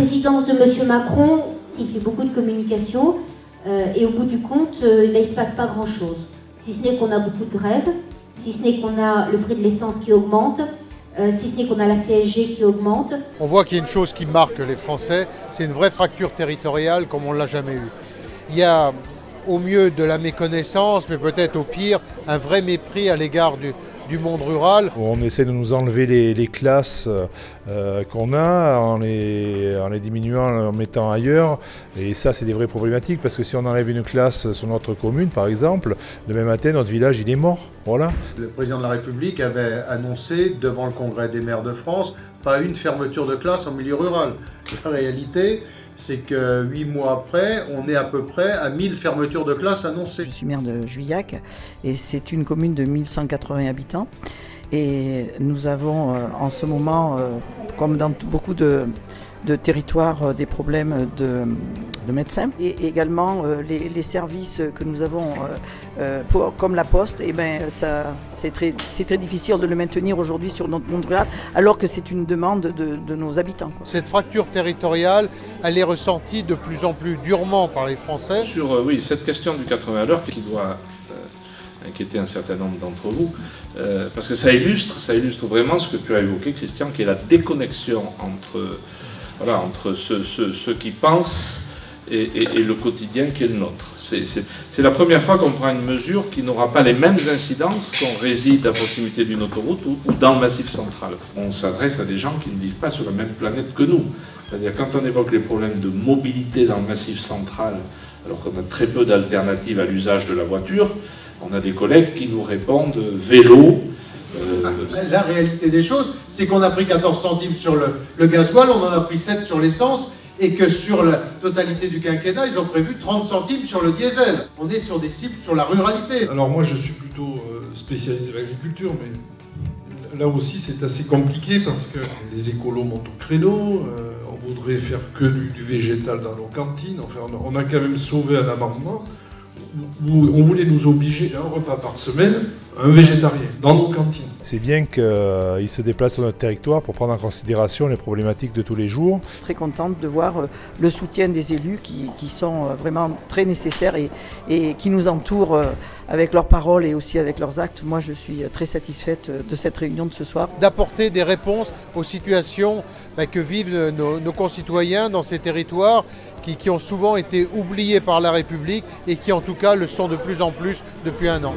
présidence de M. Macron, il fait beaucoup de communication, et au bout du compte, il ne se passe pas grand-chose. Si ce n'est qu'on a beaucoup de grèves, si ce n'est qu'on a le prix de l'essence qui augmente, si ce n'est qu'on a la CSG qui augmente. On voit qu'il y a une chose qui marque les Français, c'est une vraie fracture territoriale comme on ne l'a jamais eue. Il y a au mieux de la méconnaissance, mais peut-être au pire, un vrai mépris à l'égard du monde rural. On essaie de nous enlever les classes qu'on a en les diminuant, en mettant ailleurs. Et ça, c'est des vraies problématiques parce que si on enlève une classe sur notre commune, par exemple, demain matin, notre village, il est mort. Voilà. Le président de la République avait annoncé devant le Congrès des maires de France pas une fermeture de classe en milieu rural. La réalité, c'est que 8 mois après, on est à peu près à 1000 fermetures de classes annoncées. Je suis maire de Juillac et c'est une commune de 1180 habitants. Et nous avons en ce moment, comme dans beaucoup de territoires, des problèmes de médecins. Et également les services que nous avons, comme la Poste, c'est très difficile de le maintenir aujourd'hui sur notre monde rural, alors que c'est une demande de nos habitants. Cette fracture territoriale, elle est ressentie de plus en plus durement par les Français. Sur cette question du 80 à l'heure qui doit inquiéter un certain nombre d'entre vous, parce que ça illustre vraiment ce que tu as évoqué, Christian, qui est la déconnexion entre ceux qui pensent et le quotidien qui est le nôtre. C'est la première fois qu'on prend une mesure qui n'aura pas les mêmes incidences qu'on réside à proximité d'une autoroute ou dans le Massif central. On s'adresse à des gens qui ne vivent pas sur la même planète que nous. C'est-à-dire quand on évoque les problèmes de mobilité dans le Massif central, alors qu'on a très peu d'alternatives à l'usage de la voiture, on a des collègues qui nous répondent vélo. La réalité des choses, c'est qu'on a pris 14 centimes sur le gasoil, on en a pris 7 sur l'essence, et que sur la totalité du quinquennat, ils ont prévu 30 centimes sur le diesel. On est sur des cibles sur la ruralité. Alors moi, je suis plutôt spécialisé de l'agriculture, mais là aussi, c'est assez compliqué parce que les écolos montent au créneau, on voudrait faire que du végétal dans nos cantines. Enfin, on a quand même sauvé un amendement où on voulait nous obliger à un repas par semaine, un végétarien, dans nos cantines. C'est bien qu'ils se déplacent sur notre territoire pour prendre en considération les problématiques de tous les jours. Très contente de voir le soutien des élus qui sont vraiment très nécessaires et qui nous entourent avec leurs paroles et aussi avec leurs actes. Moi, je suis très satisfaite de cette réunion de ce soir. D'apporter des réponses aux situations que vivent nos concitoyens dans ces territoires qui ont souvent été oubliés par la République et qui en tout cas le sont de plus en plus depuis un an.